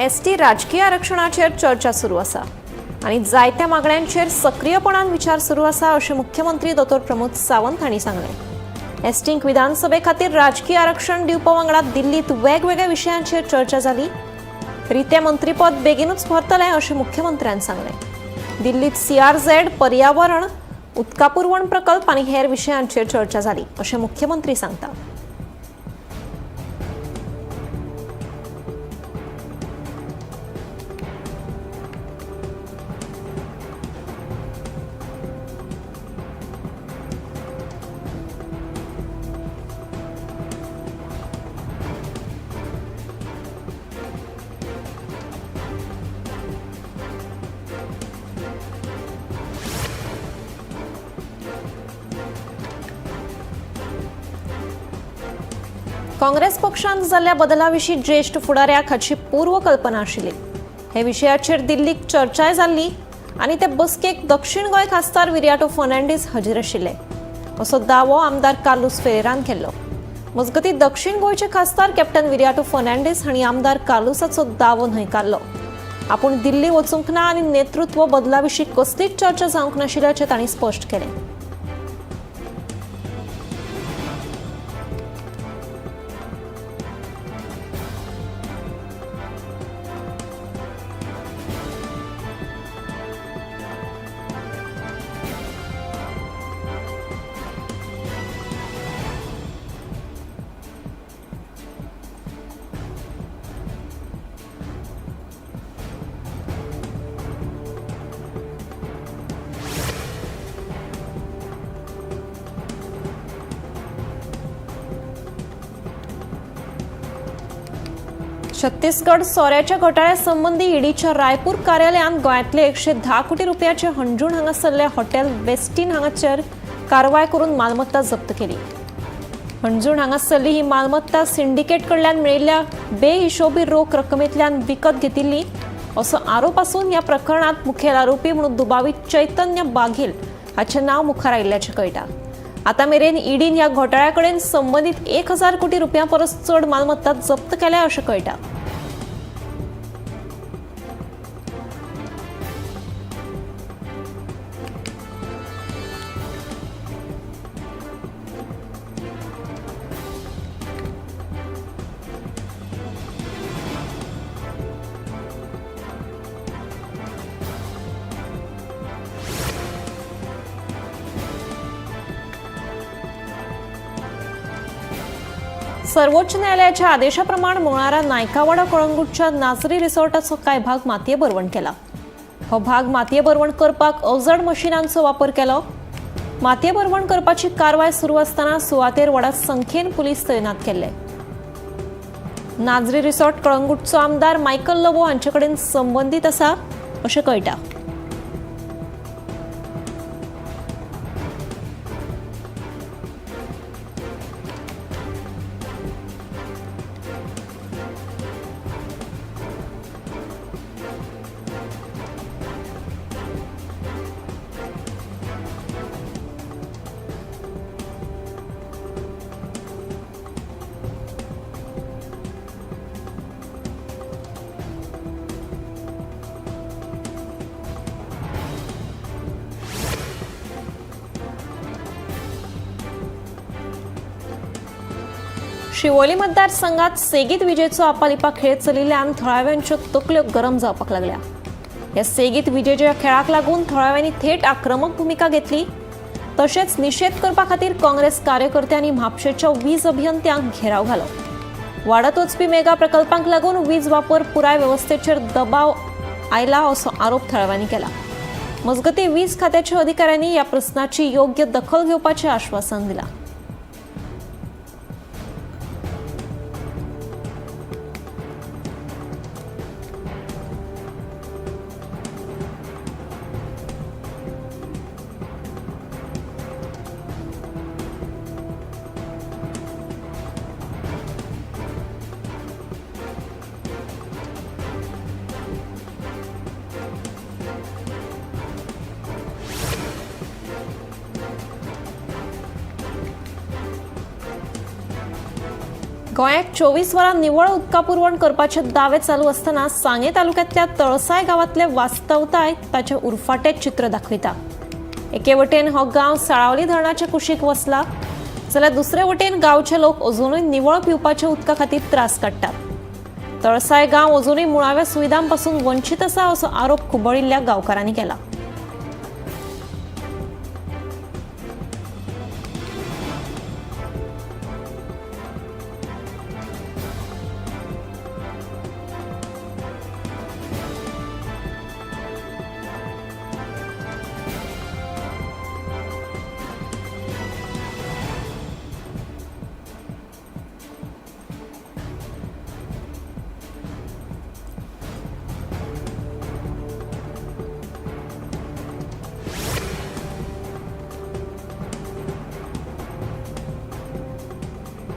ST राजकीय आरक्षणाचेर चर्चा सुरू आसा आनी जायत्या मागण्यांचेर सक्रियपणान विचार सुरू आसा अशें मुख्यमंत्री डॉ. प्रमोद सावंत हांणी सांगलें. एसटींक विधानसभे खातीर राजकीय आरक्षण दिवपा वांगडा दिल्लीत वेगवेगळ्या विशयांचेर चर्चा जाली. रिते मंत्रीपद बेगीनूच भरतलें अशें मुख्यमंत्र्यान सांगलें. दिल्लीत CRZ, पर्यावरण, उदका पुरवण प्रकल्प आनी हेर विशयांचेर चर्चा जाली अशें मुख्यमंत्री सांगतात. काँग्रेस पक्षांत जाल्ल्या बदलाविशीं ज्येष्ठ फुडाऱ्याक हाची पूर्व कल्पना आशिल्ली. हे विशयाचेर दिल्लीक चर्चाय जाल्ली आनी ते बसकेक दक्षिण गोंय खासदार विरयाटो फर्नांडीस हजीर आशिल्ले असो दावो आमदार कार्लोस फेरेरान केल्लो. मजगतीं दक्षिण गोंयचे खासदार कॅप्टन विरयाटो फर्नांडीस हांणी आमदार कार्लोसाचो दावो न्हयकारलो. आपूण दिल्ली वचूंक ना आनी नेतृत्व बदलाविशीं कसलीच चर्चा जावंक नाशिल्ल्याचें तांणी स्पश्ट केलें. छत्तीसगड सोऱ्याच्या घोटाळ्या संबंधी ईडीच्या रायपूर कार्यालयान गोंयांतले 110 कोटी रुपयाचे हणजूण हांगासरल्या हॉटेल वेस्टीन हांगाचेर कारवाय करून मालमत्ता जप्त केली. हणजूण हांगासरली ही मालमत्ता सिंडिकेट कडल्यान मेळिल्ल्या बेहिशोबी रोख रकमेंतल्यान विकत घेतिल्ली असो आरोप आसून ह्या प्रकरणात मुखेल आरोपी म्हणून दुबावीत चैतन्य बाघेल हाचें नांव मुखार आयिल्ल्याचें कळटा. आता मेरेन ईडीन ह्या घोटाळ्या कडेन संबंधित 1000 कोटी रुपयां परस चड मालमत्ता जप्त केल्या अशें कळटा. सर्वोच्च न्यायालयाच्या आदेशाप्रमाणे मुळारा नायकावाडा कळंगूटच्या नाझरी रिसॉर्टाचो कांय भाग मातये भरवण केला. हो भाग मातये भरवण करपाक अवजड मशिनांचो वापर केलो. मातये भरवण करपाची कारवाय सुरू आसतना सुवातेर व्हड संख्येन पुलीस तैनात केल्ले. नाझरी रिसॉर्ट कळंगूटचो आमदार मायकल लोबो हांचे कडेन संबंदीत आसा अशें कळटा. शिवोली मतदारसंघात सेगीत विजेचो आपालिपा खेळ चलिल्ल्यान थळाव्यांच्यो तकल्यो गरम जावपाक लागल्या. ह्या सेगीत विजेच्या खेळाक लागून थळाव्यांनी थेट आक्रमक भुमिका घेतली. तशेंच निषेध करपा खातीर काँग्रेस कार्यकर्त्यांनी म्हापशेच्या वीज अभियंत्यांक घेराव घालो. वाडत वचपी मेगा प्रकल्पांक लागून वीज वापर पुराय वेवस्थेचेर दबाव आयला असो आरोप थळाव्यांनी केला. मजगतीं वीज खात्याच्या अधिकाऱ्यांनी ह्या प्रस्नाची योग्य दखल घेवपाचें आश्वासन दिलां. गोंयाक 24 वरां निवळ उदका पुरवण करपाचे दावे चालू असताना सांगे तालुक्यातल्या तळसाय गांवांतले वास्तवताय ताचे उरफाटे चित्र दाखयता। एके वटेन हो गांव साळावली धरणाच्या कुशीक वसला जाल्यार दुसरे वटेन गांवचे लोक अजूनय निवळ पिवपाच्या उदका खातीर त्रास काडटात। तळसाय गांव अजूनय मुळाव्या सुविधांपासून वंचित आसा असो आरोप खुबळिल्ल्या गांवकारांनी केला।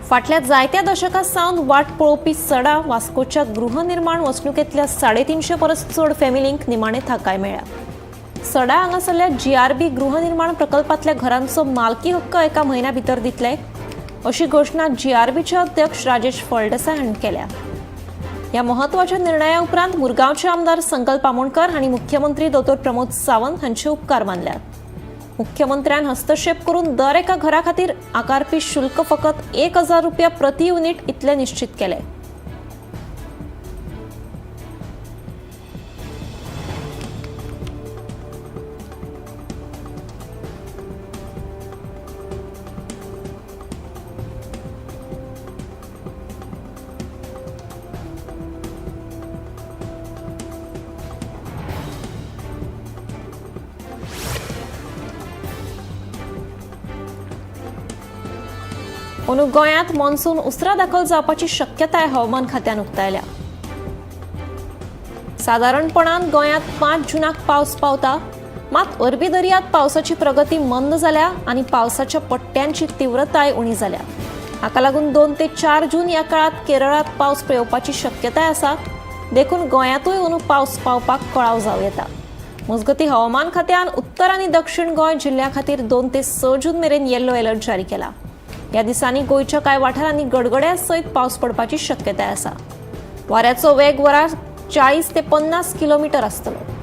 फाटल्या जायत्या दशकां सावन वाट पळोवपी सडा वास्कोच्या गृहनिर्माण वसणुकेतल्या 350 परस चड फॅमिलींक निमाणे थाकाय मेळ्ळ्या। सडा हांगासरल्या GRB गृहनिर्माण प्रकल्पातल्या घरांचो मालकी हक्क एका म्हयन्या भितर दितले अशी घोषणा GRBचे अध्यक्ष राजेश फळदेसाय हांणी केल्या। ह्या म्हत्वाच्या निर्णया उपरांत मुरगांवचे आमदार संकल्प आमोणकर हांणी मुख्यमंत्री डॉ प्रमोद सावंत हांचे उपकार मानल्यात। मुख्यमंत्र्यान हस्तक्षेप करून दर एका घरा खातीर आकारपी शुल्क फकत 1000 रुपया प्रति युनिट इतले निश्चित केले। अंदू गोंयांत मॉन्सून उसरा दाखल जावपाची शक्यताय हवामान खात्यान उक्तायल्या। सादारणपणान गोंयांत 5 जूनाक पावस पावता, मात अरबी दर्यांत पावसाची प्रगती मंद जाल्या आनी पावसाच्या पट्ट्यांची तीव्रताय उणी जाल्या। हाका लागून 2 ते 4 जून या काळात केरळात पावस येवपाची शक्यताय आसा, देखून गोंयांतूय अंदू पावस पावपाक कळाव जाव येता। मजगती हवामान खात्यान उत्तर आनी दक्षिण गोंय जिल्ह्या खातीर 2 ते 6 जून मेरेन येलो अलर्ट जारी केला। या दिसांनी गोंयच्या कांय वाठारांनी गडगड्या सयत पावस पडपाची शक्यताय आसा। वाऱ्याचो वेग वरार 40 ते 50 किलोमीटर आसतलो।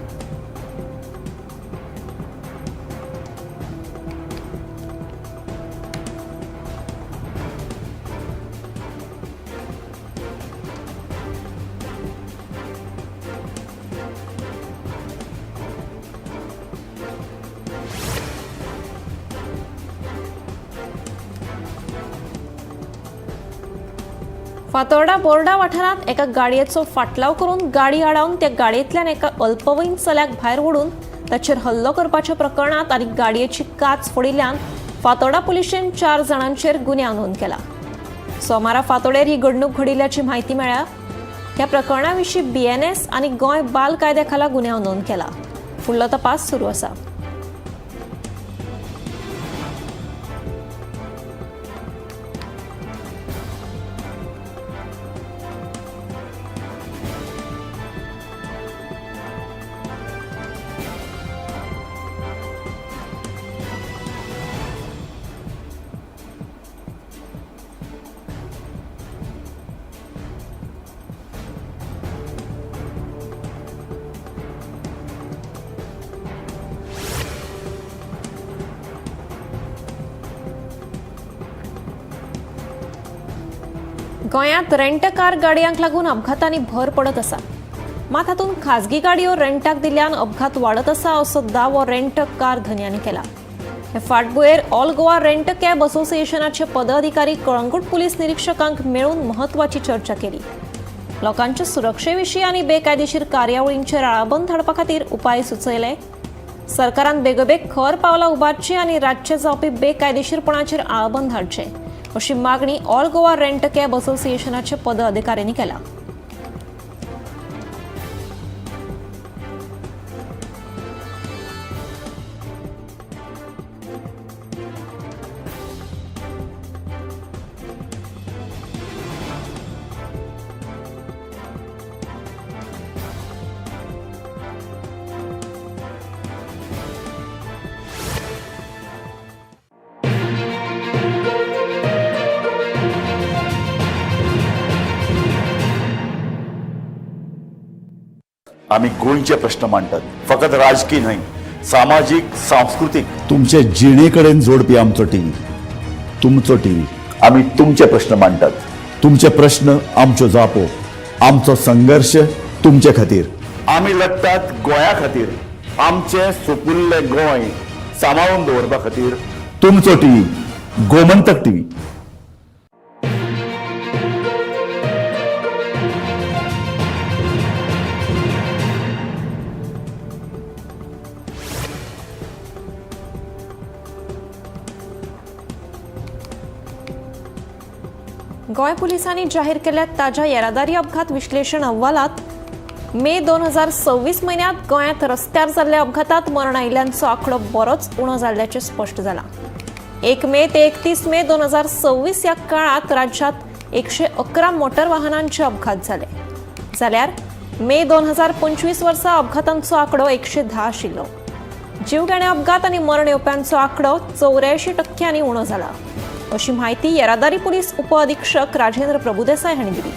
फातोर्डा बोर्डा वाठारांत एका गाडयेचो फाटलाव करून गाडी आडावन त्या गाडयेंतल्यान एका अल्पवयीन चल्याक भायर ओडून ताचेर हल्लो करपाच्या प्रकरणात आनी गाडयेची काच फोडिल्ल्यान फातोर्डा पुलिशेन 4 जाणांचेर गुन्यांव नोंद केला। सोमारा फातोर्डेर ही घडणूक घडिल्ल्याची म्हायती मेळ्ळ्या। ह्या प्रकरणा विशीं BNS आनी गोंय बाल कायद्या खाला गुन्यांव नोंद केला। फुडलो तपास सुरू आसा। गोंयांत रेंट कार गाडयांक लागून अपघातांनी भर पडत आसा, मात हातूंत खाजगी गाडयो रेंटाक दिल्ल्यान अपघात वाडत आसा असो दावो रेंट कार धन्यांनी केला। हे फाटभुंयेर ऑल गोवा रेंट कॅब असोसिएशनाचे पदाधिकारी कळंगूट पुलीस निरीक्षकांक मेळून महत्वाची चर्चा केली। लोकांच्या सुरक्षे विशीं आनी बेकायदेशीर कार्यावळींचेर आळाबंद हाडपा खातीर उपाय सुचयले। सरकारान बेगोबेग खर पावलां उबारचीं आनी राज्य जावपी बेकायदेशीरपणाचेर आळाबंद हाडचें अशी मागणी ऑल गोवा रेंट कॅब असोसिएशनाचे पदाधिकाऱ्यांनी केला। आम्ही गोंयचे प्रश्न मांडटात, फकत राजकीय न्हय, सामाजीक सांस्कृतिक. तुमचे जिणेकडेन जोडपी आमचो टीव्ही, तुमचो टीव्ही. आम्ही तुमचे प्रश्न मांडटात, तुमचे प्रश्न आमच्यो जापो, आमचो संघर्ष तुमचे खातीर. आम्ही लढटात गोंया खातीर, आमचे सोपुल्ले गोंय सांबाळून दवरपा खातीर. तुमचो टीव्ही, गोमंतक टीव्ही. गोंय पुलिसांनी जाहीर केल्या ताज्या येरादारी अपघात विश्लेषण अहवालात मे 2026 म्हयन्यात गोंयांत रस्त्यार जाल्ल्या अपघातात मरण आयिल्ल्यांचो आंकडो बरोच उणो जाल्ल्याचें स्पश्ट जालां. 1 मे ते 31 मे 2026 ह्या काळात राज्यांत 111 मोटर वाहनांचे अपघात झाले, जाल्यार मे 2025 वर्सा अपघातांचो आंकडो 110 आशिल्लो. जीवघेणे अपघात आनी मरण येवप्यांचो आंकडो 84% उणो जाला, अशी माहिती येरादारी पुलीस उपअधीक्षक राजेंद्र प्रभुदेसाय हांणी दिली.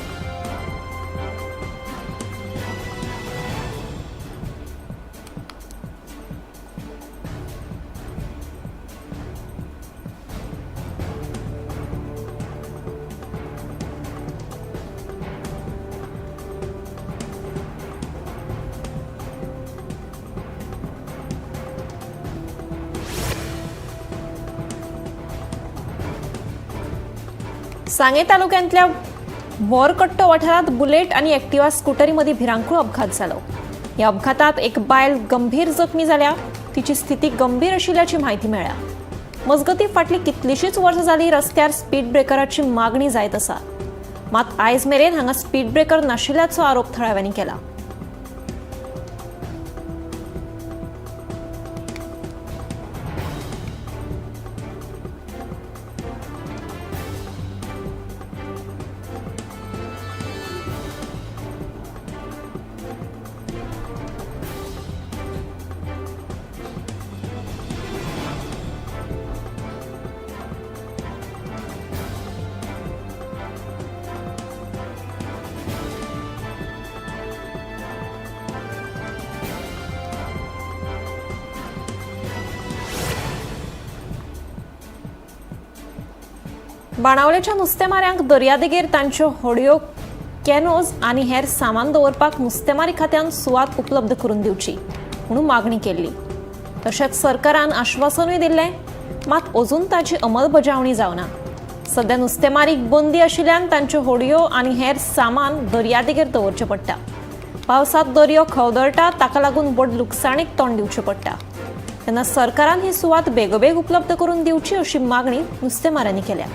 सांगे तालुक्यांतल्या बोरकट्टो वाठारात बुलेट आणि एक्टिवा स्कूटरी मदीं भिरांकूळ अपघात जालो. ह्या अपघातात एक बायल गंभीर जखमी जाल्या, तिची स्थिती गंभीर आशिल्ल्याची म्हायती मेळ्ळ्या. मजगतीं फाटलीं कितलींशींच वर्सां जालीं रस्त्यार स्पीड ब्रेकराची मागणी जायत आसा, मात आयज मेरेन हांगा स्पीड ब्रेकर नाशिल्ल्याचो आरोप थळाव्यांनी केला. बाणावलेच्या नुस्तेमाऱ्यांक दर्यादेगेर तांच्यो होडयो, कॅनोज आनी हेर सामान दवरपाक नुस्तेमारी खात्यान सुवात उपलब्ध करून दिवची म्हणून मागणी केल्ली. तशेंच सरकारान आश्वासनूय दिल्लें, मात अजून ताची अंमलबजावणी जावना. सध्या नुस्तेमारीक बंदी आशिल्ल्यान तांच्यो होडयो आनी हेर सामान दर्यादेगेर दवरचें पडटा. पावसांत दर्यो खवदळटा, ताका लागून व्हड लुकसाणीक तोंड दिवचें पडटा. तेन्ना सरकारान ही सुवात बेगोबेग उपलब्ध करून दिवची अशी मागणी नुस्तेमाऱ्यांनी केल्या.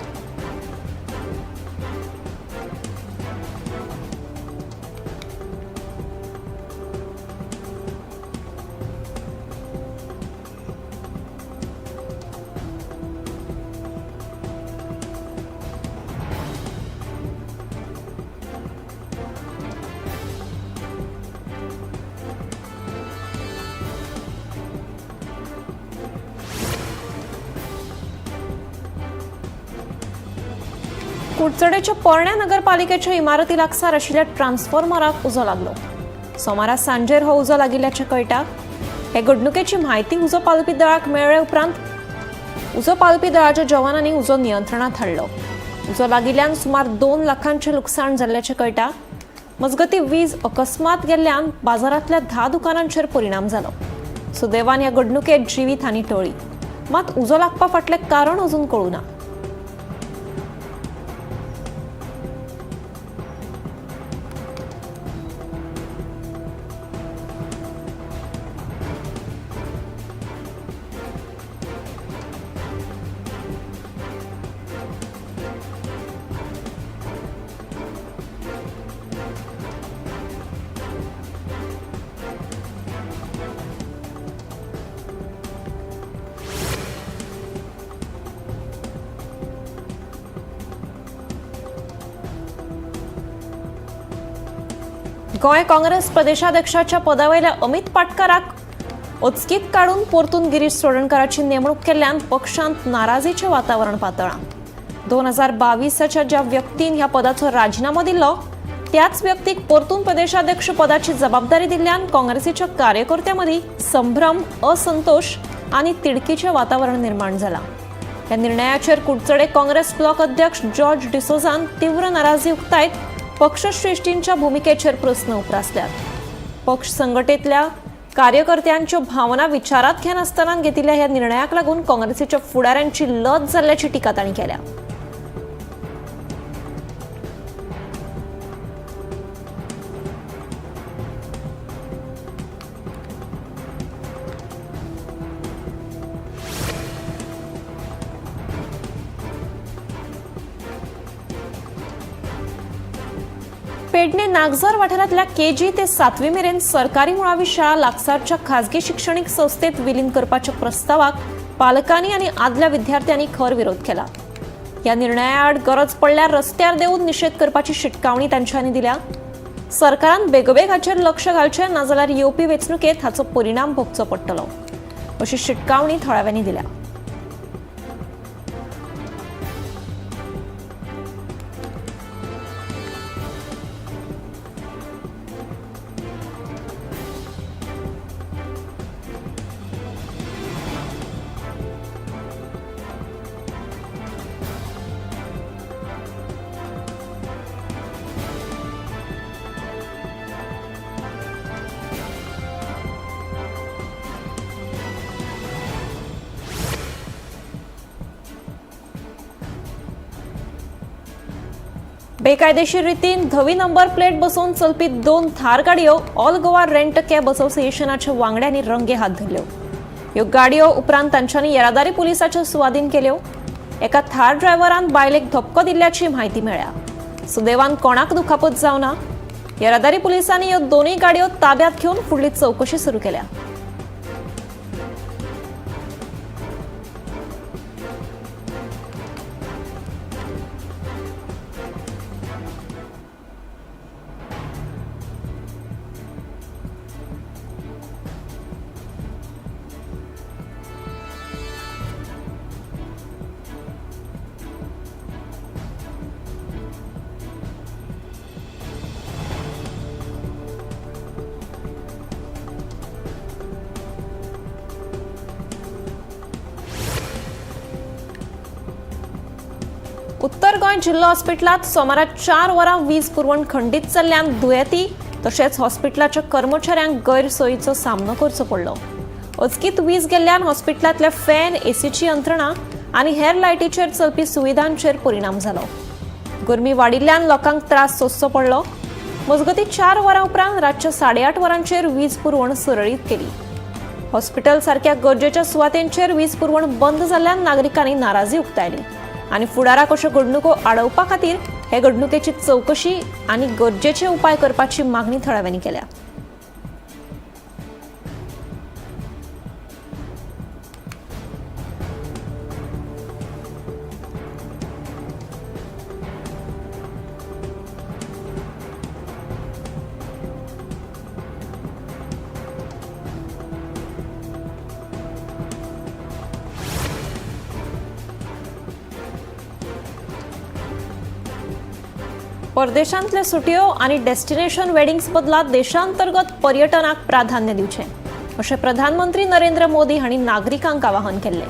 कुडचडेच्या पोरण्या नगरपालिकेच्या इमारती लागसार आशिल्ल्या ट्रान्सफॉर्मराक उजो लागलो. सोमारा सांजेर हो उजो लागिल्ल्याचें कळटा. हे घडणुकेची म्हायती उजो पालपी दळाक मेळ्ळे उपरांत उजो पालपी दळाच्या जवानांनी उजो नियंत्रणात हाडलो. उजो लागिल्ल्यान सुमार 2 लाखांचें लुकसाण जाल्ल्याचें कळटा. मजगतीं वीज अकस्मात गेल्ल्यान बाजारांतल्या 10 दुकानांचेर परिणाम जालो. सुदैवान ह्या घडणुकेत जिवीत हानी टळ्ळी, मात उजो लागपा फाटलें कारण अजून कळूना. गोंय काँग्रेस प्रदेशाध्यक्षाच्या पदावयल्या अमित पाटकाराक अचकीत काडून परतून गिरीश चोडणकराची नेमणूक केल्ल्यान पक्षांत नाराजीचें वातावरण पातळ्ळां. 2022 ज्या व्यक्तीन ह्या पदाचो राजीनामो दिल्लो त्याच व्यक्तीक परतून प्रदेशाध्यक्ष पदाची जबाबदारी दिल्ल्यान काँग्रेसीच्या कार्यकर्त्यांमध्ये संभ्रम, असंतोष आणि तिडकीचे वातावरण निर्माण झाला. या निर्णयाचेर कुडचडे काँग्रेस ब्लॉक अध्यक्ष जॉर्ज डिसोजान तीव्र नाराजी उक्तायत पक्षश्रेष्ठींच्या भूमिकेचेर प्रस्न उपरासल्यात. पक्ष संघटनेतल्या कार्यकर्त्यांच्यो भावना विचारात घेनासतना घेतिल्ल्या ह्या निर्णयाक लागून काँग्रेसीच्या फुडाऱ्यांची लज जाल्ल्याची टिका तांणी केल्या. पेडणे नागझर वाठारांतल्या केजी ते 7वी मेरेन सरकारी मुळावी शाळा लागसारच्या खाजगी शिक्षणीक संस्थेत विलीन करपाच्या प्रस्तावाक पालकांनी आणि आदल्या विद्यार्थ्यांनी खर विरोध केला. या निर्णया आड गरज पडल्यार रस्त्यार देऊन निषेध करपाची शिटकावणी तांच्यांनी दिल्या. सरकारान बेगोबेग हाचेर लक्ष घालचें नाजाल्यार येवपी वेंचणुकेंत हाचो परिणाम भोगचो पडटलो अशी शिटकावणी थळाव्यांनी दिल्या. बेकायदेशीर रितीन धवी नंबर प्लेट बसवून चलपी 2 थार गाडयो ऑल गोवा रेंट कॅब असोसिएशनाच्या वांगड्यांनी रंगे हात धरल्यो. ह्यो गाडयो उपरांत तांच्यांनी येरादारी पुलिसाच्या सुवाधीन केल्यो. एका थार ड्रायव्हरान बायलेक धपको दिल्ल्याची म्हायती मेळ्ळ्या. सुदैवान कोणाक दुखापत जावना. येरादारी पुलिसांनी ह्यो दोनूय गाडयो ताब्यात घेवन फुडली चौकशी सुरू केल्या. उत्तर गोंय जिल्लो हॉस्पिटलात सोमारा 4 वरां वीज पुरवण खंडीत जाल्ल्यान दुयेती तशेंच हॉस्पिटलाच्या कर्मचाऱ्यांक गैरसोयीचो सामनो करचो पडलो. अचकीत वीज गेल्ल्यान हॉस्पिटलांतल्या फॅन, एसीची यंत्रणा आनी हेर लायटीचेर चलपी सुविधांचेर परिणाम जालो. गरमी वाडिल्ल्यान लोकांक त्रास सोंसचो पडलो. मजगतीं 4 वरां उपरांत रातच्या 8:30 वरांचेर वीज पुरवण सुरळीत केली. हॉस्पिटल सारक्या गरजेच्या सुवातेंचेर वीज पुरवण बंद जाल्ल्यान नागरिकांनी नाराजी उक्तायली आणि फुडाराक अश्यो घडणुको आडोवपा खातीर हे घडणुकेची चौकशी आणि गरजेचे उपाय करपाची मागणी थळाव्यांनी केल्या. परदेशांतले सुटयो आणि डेस्टिनेशन वेडिंग्स बदला देशांतर्गत पर्यटनाक प्राधान्य दिवचें अशें प्रधानमंत्री नरेंद्र मोदी हांणी नागरिकांक आवाहन केल्लें.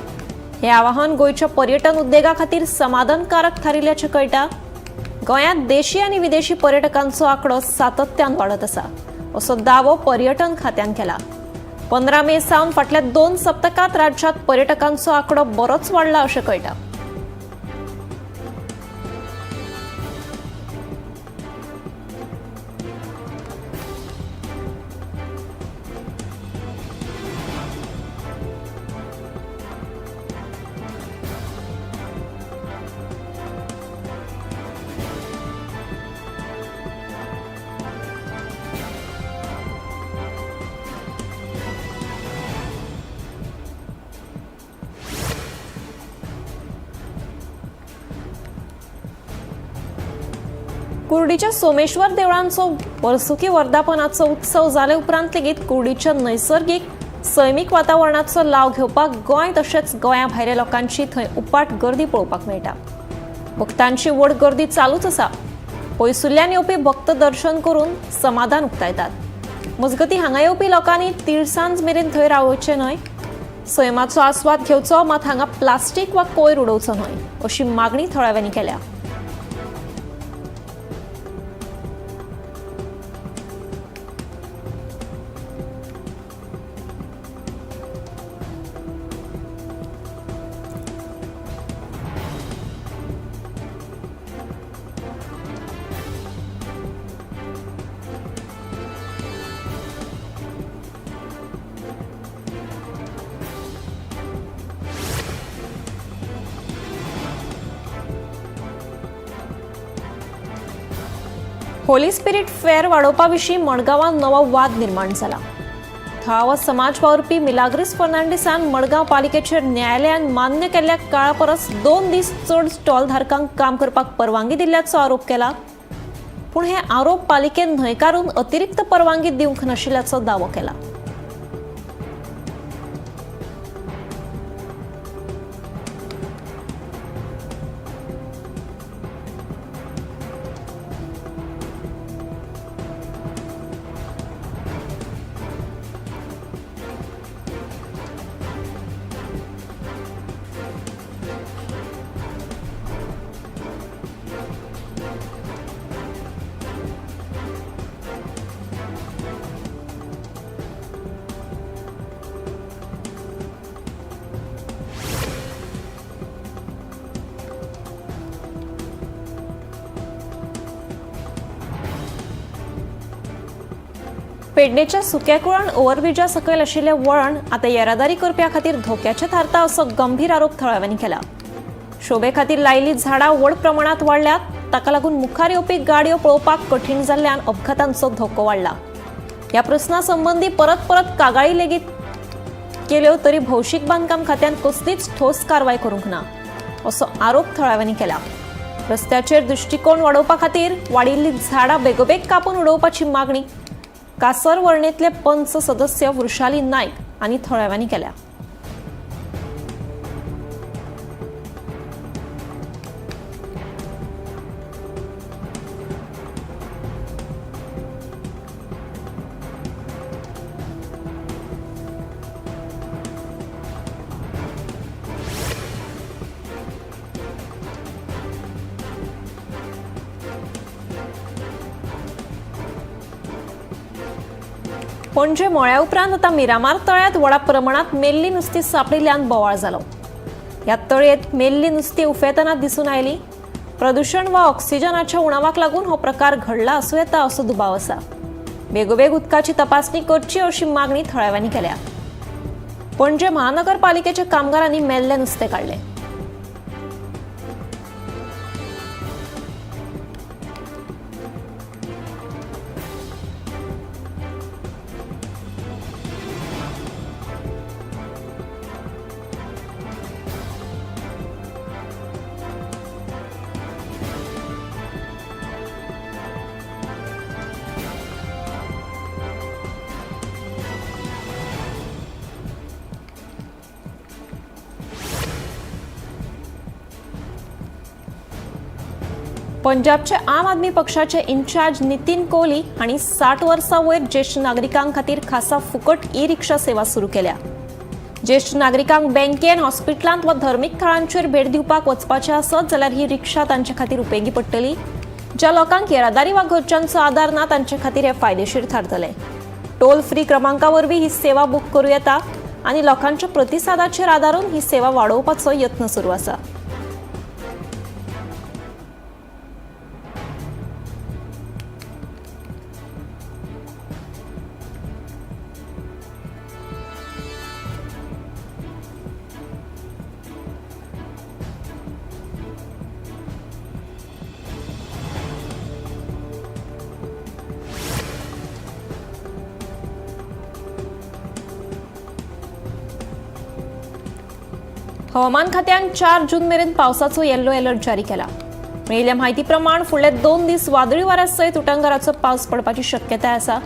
हे आवाहन गोंयच्या पर्यटन उद्देगा खातीर समाधानकारक थारिल्ल्याचें कळटा. गोंयांत देशी आनी विदेशी पर्यटकांचो आंकडो सातत्यान वाडत आसा असो दावो पर्यटन खात्यान केला. 15 मे सावन फाटल्या 2 सप्तकांत राज्यांत पर्यटकांचो आंकडो बरोच वाडला अशें कळटा. कुर्डीच्या सोमेश्वर देवळांचो वर्सुकी वर्धापनाचो उत्सव जाले उपरांत लेगीत कुर्डीच्या नैसर्गिक सैमीक वातावरणाचो लाव घेवपाक गोंय तशेंच गोंया भायल्या लोकांची थंय उपाट गर्दी पळोवपाक मेळटा. भक्तांची व्हड गर्दी चालूच आसा. पयसुल्ल्यान येवपी भक्त दर्शन करून समाधान उक्तायतात। मजगती हांगा येवपी लोकांनी तिळसांज मेरेन थंय रावचे न्हय, सैमाचो आस्वाद घेवचो, मात हांगा प्लास्टीक वा कोयर उडोवचो न्हय अशी मागणी थळाव्यांनी केल्या। होली स्पिरिट फेअर वाडोवपा विशीं मडगांवां नवो वाद निर्माण जाला। थळावो समाज वावुरपी मिलाग्रिस फर्नांडिसान मडगांव पालिकेचेर न्यायालयान मान्य केल्ल्या काळा परस 2 दीस चड स्टॉल धारकांक काम करपाक परवानगी दिल्ल्याचो आरोप केला, पूण हे आरोप पालिकेन न्हयकारून अतिरिक्त परवानगी दिवंक नाशिल्ल्याचो दावो केला। पेडणेच्या सुक्या कुळान ओव्हरब्रिजा सकयल आशिल्लें वळण आता येरादारी करप्यां खातीर धोक्याचें थारता असो गंभीर आरोप थळाव्यांनी केला। शोभे खातीर लायिल्लीं झाडां व्हड प्रमाणांत वाडल्यात, ताका लागून मुखार येवपी गाडयो पळोवपाक कठीण जाल्ल्यान अपघातांचो धोको वाडला। ह्या प्रस्ना संबंधी परत परत कागाळी लेगीत केल्यो तरी भौशीक बांदकाम खात्यान कसलीच ठोस कारवाय करूंक ना असो आरोप थळाव्यांनी केला। रस्त्याचेर दृष्टिकोन वाडोवपा खातीर वाडिल्लीं झाडां बेगोबेग कापून उडोवपाची मागणी कासर वळणेतले पंच सदस्य वृषाली नायक आणि थळाव्यांनी केल्या। पणजे मोळ्या उपरांत आता मिरामार तळ्यात व्हडा प्रमाणात मेल्ली नुस्तीं सापडिल्ल्यान बोवाळ जालो। ह्या तळयेत मेल्ली नुस्तीं उफेतना दिसून आयली। प्रदूषण वा ऑक्सिजनाच्या उणावाक लागून हो प्रकार घडला आसूं येता असो दुबाव आसा। बेगोबेग उदकाची तपासणी करची अशी मागणी थळाव्यांनी केल्या। पणजे महानगरपालिकेच्या कामगारांनी मेल्लें नुस्तें काडलें। पंजाबचे आम आदमी पक्षाचे इन्चार्ज नितीन कोहली हांणी 60 वर्सां वयर ज्येष्ठ नागरिकांक खातीर खासा फुकट ई रिक्षा सेवा सुरू केल्या। ज्येष्ठ नागरिकांक बँकेन, हॉस्पिटलांत वा धर्मीक थळांचेर भेट दिवपाक वचपाचें आसत जाल्यार ही रिक्षा तांचे खातीर उपेगी पडटली। ज्या लोकांक येरादारी वा घरच्यांचो आदार ना तांचे खातीर हे फायदेशीर थारतले। टोल फ्री क्रमांका वरवीं ही सेवा बूक करूं येता आनी लोकांच्या प्रतिसादाचेर आदारून ही सेवा वाडोवपाचो यत्न सुरू आसा। हवामान खात्यान 4 जून मेरेन पावसाचो येल्लो अलर्ट जारी केला। मेळिल्ल्या म्हायती प्रमाण फुडले 2 दीस वादळी वाऱ्या सयत उटंगाराचो पावस पडपाची शक्यताय आसा।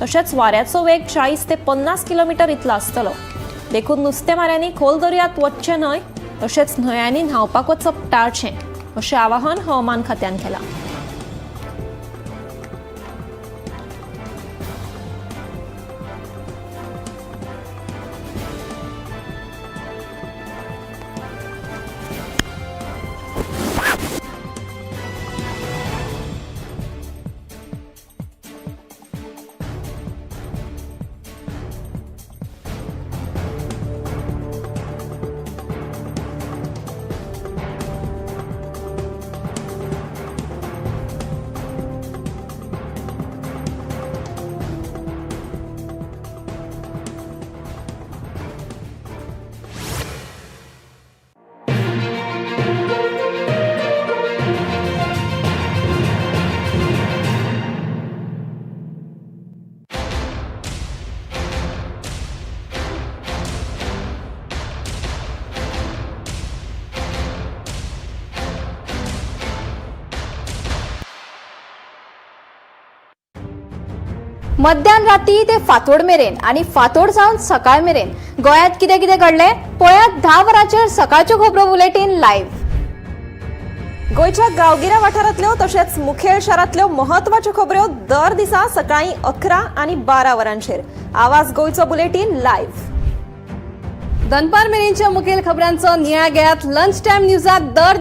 तशेंच वाऱ्याचो वेग 40 ते 50 किलोमीटर इतलो आसतलो। देखून नुस्तेमाऱ्यांनी खोल दर्यांत वचचें न्हय, तशेंच न्हंयांनी न्हावपाक वचप टाळचें अशें आवाहन हवामान खात्यान केलां। मध्यान राती ते फातोड मेरेन आणि फातोड सावन सकाळ मेरेन गोयात कितें कितें घडले पळयात 10 वरांचेर सकाळच्यो खबरो बुलेटिन लायव्ह. गोयच्या गांवगिऱ्या वाठारांतल्यो तशेंच मुखेल शारांतल्यो महत्वाच्यो खबरो दर दिसा सकाळी 11 आणि 12 वरांचेर. आवाज गोयचो बुलेटिन लायव्ह. दनपार मेरेनच्या मुखेल खबरांचो नियाळ घेयात लंच टायम न्यूजात दर